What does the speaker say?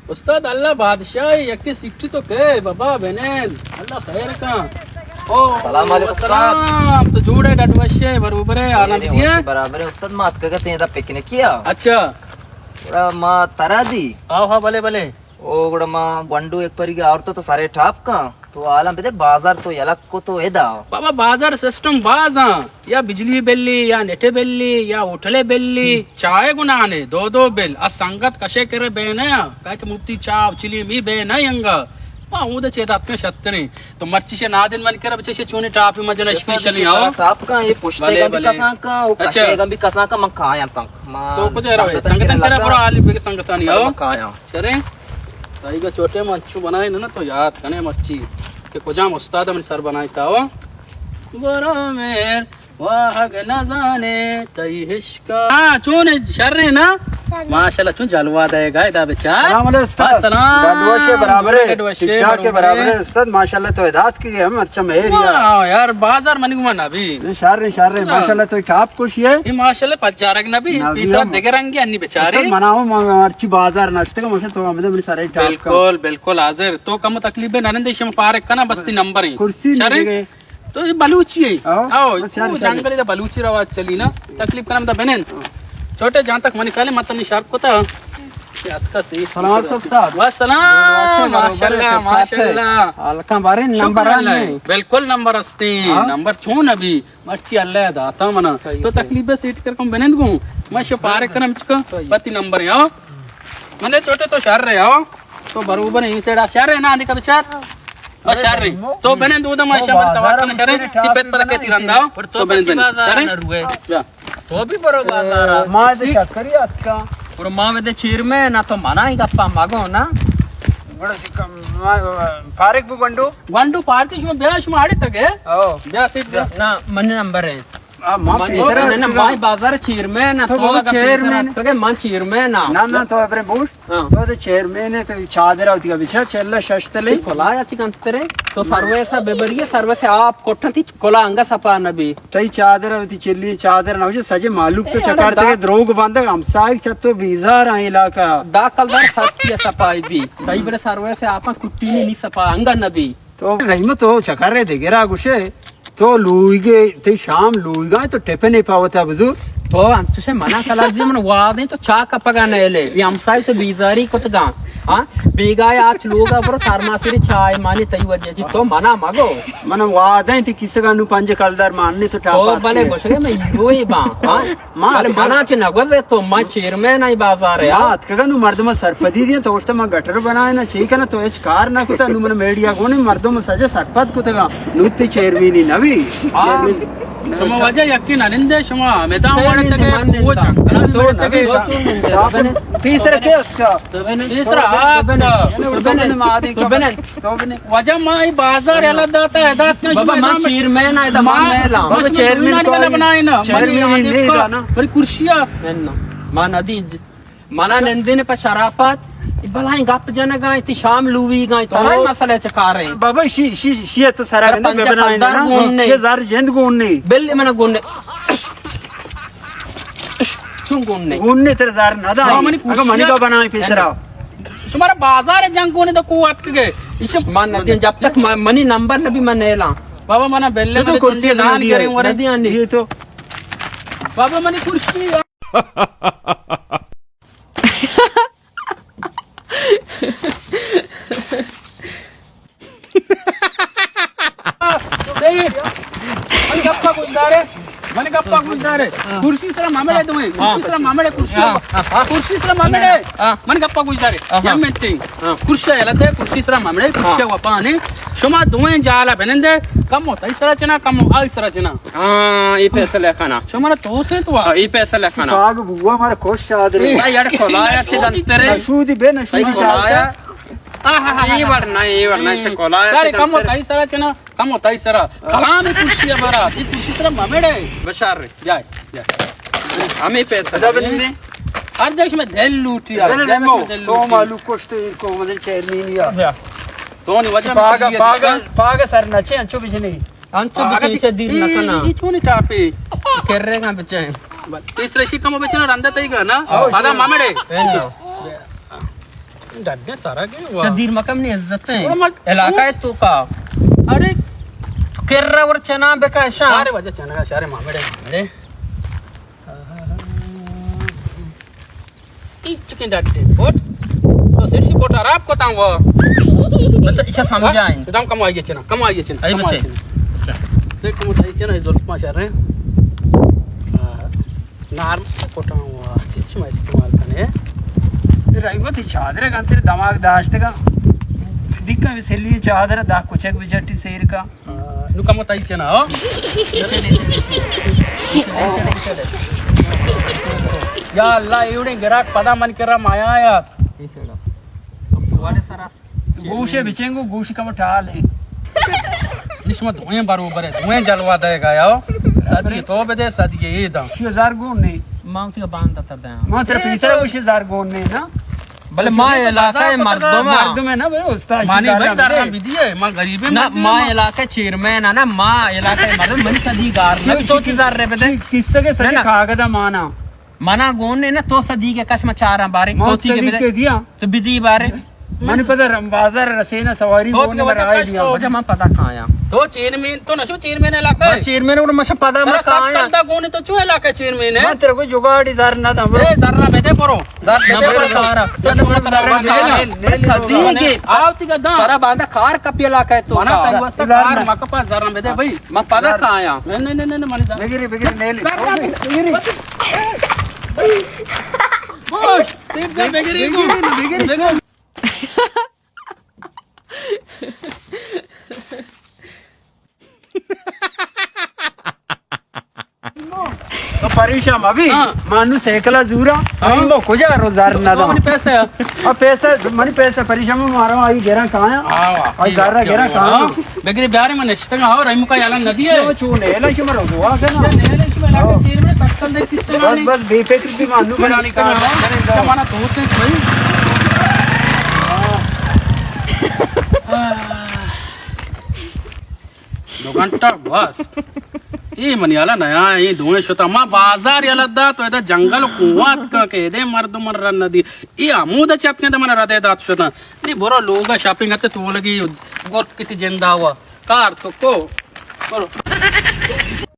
उस्ताद अल्लाह बादशाह यक्की सिट्टी तो के बाबा बेनेन अल्लाह खैर का ओ सलाम अलैकुम सलाम तो जोड़े डटवशे बरोबर है आलम दिया बराबर है उस्ताद मात का कहते हैं पिकनिक किया अच्छा बड़ा मां तरादी आओ हाँ भले भले ओ बड़ा मां गंडू एक परिगे और तो सारे ठाप का तो आलम पे बाजार तो यलक को तो एदा बाबा बाजार सिस्टम बाजा या बिजली बिल्ली या नेटे बिल्ली या उठले बिल्ली चाय गुनाने दो बिल आ संगत कशे करे बेने काय के मुफ्ती चाव चिली मी बेने यंगा हाँ वो तो चेता आपके शत्तरी तो मर्ची से ना दिन मन कर बच्चे से चुने टाप में मजना स्पेशल नहीं आओ टाप का ये पुष्टे का भी कसा का ओ कशे का भी कसा का मैं खाया तक तो कुछ रहा संगतन करे पूरा आली पे संगतन नहीं आओ खाया चले ताई का छोटे मच्छू बनाए ना तो याद कने मर्ची के कुजाम उस्ताद मन सर बनाई था वो बरो मेर वाह न जाने तई हिश्का हाँ चुने शर्रे ना माशाल्लाह चुन जलवा देगा इधर बेचारा सलाम अलैकुम उस्ताद गडवशे बराबर है ठीक-ठाक के बराबर है उस्ताद माशाल्लाह तो हिदायत की हम अच्छा मेहरिया वाह यार बाजार मनी गुमान अभी शार माशाल्लाह तो ठाप कुछ ये माशाल्लाह पचारक नबी तीसरा दिगरंगी अन्नी बेचारे उस्ताद मनाओ अच्छी बाजार नचते का माशाल्लाह तो हमें बड़ी सारे ठाप बिल्कुल बिल्कुल हाजिर तो कम तकलीफ है नरेंद्र शम पार्क का ना बस्ती नंबर है कुर्सी नहीं तो ये बलूची है आओ अच्छा, जंगल इधर बलूची रवाज चली ना तकलीफ का नाम था बेनेन छोटे जहाँ तक मनी काले मतलब निशाब को था सलाम अलैकुम उस्ताद वासलाम माशाल्लाह माशाल्लाह अलका बारे नंबर नहीं बिल्कुल नंबर अस्ती नंबर छून अभी मर्ची अल्लाह दाता मना तो तकलीफ है सीट कर कम बेनेन को मैं पार करम चुका पति नंबर है मैंने छोटे तो शहर रहे हो तो बरोबर यहीं से शहर है ना आदि का विचार शहर रही तो बेनेन दूध माशा तवार ना शहर तिब्बत पर के तिरंदा तो बेनेन शहर तो भी बरोबर मां से चक्करी अक्का और मां में चीर में ना तो मना ही गप्पा मागो ना बड़ा फारिक बु गंडू पार्क में ब्याह में आड़े तक है ओ ब्याह सीट ना मन नंबर है मां ना मां बाजार चेयरमैन ना तो चेयरमैन तो के मन चेयरमैन ना तो अपने बूस्ट तो चेयरमैन है तो चादर होती है बिछा चल्ला शस्तले कोलाया चिकंतरे तो सर्वेसा बेबरिये सर्वसे आप कोठती कोला अंगा सपा नबी तई चादर होती चिल्ली चादर ना हो सजे मालूक तो चकारते के द्रोग बांधा हमसाई छतो बीजार आ इलाका दा कलदार सत्य सपाई भी तई बरे सर्वसे आपा कुट्टी नी सपा अंगा नबी तो नहीं तो चकारे देगेरा गुशे तो लुईगे ते शाम लुईगा तो टेपे नहीं पावता बुजुर्ग तो अंतुशे मना कलाजी मन वादे तो चा कपगा नेले वी हमसाई तो बीजारी कोतगा हां बेगाय आज लोग पर थर्मासिरी चाय मानी तई वजे जी तो मना मगो मन वादे ती किसगानु पंज कलदार मानने तो टापा तो भले गोशगे मैं योई बा हां भले मना च नगवे तो मैं चेयरमैन आई बाजार है हां अतकगनु मर्दम सरपदी दिए तो उस्ता मा गटर बनाए ना ठीक है ना तो एच कार ना कुता नु मन मेडिया कोने मर्दम सजे सरपद कुतगा नुत्ती चेयरमैन नवी चेयरमैन शमा वजह यकीन अनिंदे शमा मैदान वाले तके वो जंगल तो तके तीसरा के उसका तीसरा तो बने वजह माई बाजार याला दाता है दात ने बाबा मां चेयरमैन आई दा मान लेला बाबा चेयरमैन को बनाए ना चेयरमैन नहीं ना बड़ी कुर्सियां मां नदी मना नंदिने पर शराफत बलाई गप जन गई थी शाम लूवी गई तो हर मसले चका रहे बाबा शी तो सारा गंदा बनाए ना ये जार जिंद गुन्ने बिल मन गुन्ने तुम गुन्ने तेरे जार ना दा अगर मनी का बनाए फिसरा तुम्हारा बाजार है जंग कोने तो को अटक गए इसे मान नदी जब तक मनी नंबर नबी मन नेला बाबा मना बेल्ले तो कुर्सी दान करे वरे नदी आनी ये तो बाबा मनी कुर्सी मैंने गप्पा गुजारे कुर्सी सरा मामले तुम्हें कुर्सी सरा मामले कुर्सी सरा मामले मैंने गप्पा गुजारे या मेंटिंग कुर्सी यालते कुर्सी सरा मामले कुर्सी वपाने शुमा दोए जाला बेनंदे कम होता इसरा चना कम आ इसरा चना हां ये पैसा लेखाना शुमा तो से तो ये पैसा लेखाना बाग बुआ हमारा खुश आदर यार खोलाया अच्छे दंतरे नशूदी बेनशूदी खोलाया ये वरना इसे खोलाया सारे कम होता इसरा चना कम होता इसरा कलाम कुर्सी बरा ये कुर्सी सरा मामले बशार जाए हमें पैसा बने हर देश में दिल लूटी यार तो मालूम कुछ तो इनको मतलब चेयरमैन या तो नहीं वजह पागा सर नचे अंचो बिजनी अंचो बिचे दिन न कना ये चोनी टापे केरेगा बच्चे तीसरे शी कम बचना रंदा तई गा ना आधा मामड़े डड्डे सारा के तो वाह दीर मकम ने इज्जत है थोड़ा मत- इलाका है तू का अरे किर्रा और चना बेका शाम सारे वजह चना सारे मामेड़े मामेड़े चिकन डड्डे पोट तो सेठी पोट आराप को तांग वो बच्चा इच्छा समझाएं दाम कम आइए चना कम आइए चना आई कम आइए बच्चे चना से कम आइए चना इस जोर माशा रहे नार पोटा हुआ चिच में इस्तेमाल करने रहीमत चादर का तेरे दिमाग दाश्त का दिक्का विसली चादर दा कुचक बिचटी शेर का नु कम आइए चना हो या अल्लाह एवढे गिराक पदा मन करा माया या वाले सारा गोशे बिचेंगो गोश का ठाल है निस्मत धुएं बरोबर है धुएं जलवा देगा याओ सदी तो बदे सदी ये दा 6000 गुण नहीं मांगती का बांधता था दे मां तेरे पीछे 6000 गुण नहीं ना भले मां इलाका है मर्द में ना भाई उस्ताद माने भाई जरा विधि है मां गरीबे ना मां इलाका चेयरमैन है ना मां इलाका मर्द मनी सदी गार ना तो 3000 रुपए किससे के सही कागदा माना मना गोन ने ना तो सदी के कश मचारा बारे मोती के दिया तो विधि बारे मन पता बाजार रसेना सवारी बहुत होने के वजह वाला कष्ट हो। दिया जब मैं पता कहाँ आया तो चेयरमैन तो नशो चेयरमैन इलाका है चेयरमैन और मशा पता मैं कहाँ आया दा गोने तो चो इलाका चेयरमैन है मैं तेरे को जुगाड़ इधर ना था ए जरा बेदे परो जरा बेदे परो तारा तो मत सदी के आवती का दा तारा बांधा कार कपी इलाका है तो मना तई वस्ता कार मकपा जरा बेदे भाई मैं पता कहाँ आया नहीं नहीं नहीं माने जा बिगरी बिगरी ले ले बिगरी बस तेरे पे बेगरी को बिगरी परेशान अभी मानु सेकला जूरा मो कुजा रोजार ना दा मनी पैसे अब पैसा मनी पैसा परेशान मारो आई गेरा कहां है और जारा गेरा कहां बेगरी ब्यारे में नष्ट आओ रईमुका याला नदी है वो चूने एला कि मरो दुआ के ना नेले इसमें लाके चीर में सक्कल दे किससे बस बस बेफिक्र भी मानु बनाने का हमारा दोस्त है भाई दो घंटा बस ये मन याला नया ये धुएं शोता मा बाजार याला दा तो इधर जंगल कुआत का के दे मर्द मर्रा नदी ये आमूद चपके दे मन रदे दात शोता नहीं बोरो लोग शॉपिंग करते तो लगी गोर किती जिंदा हुआ कार तो को बोलो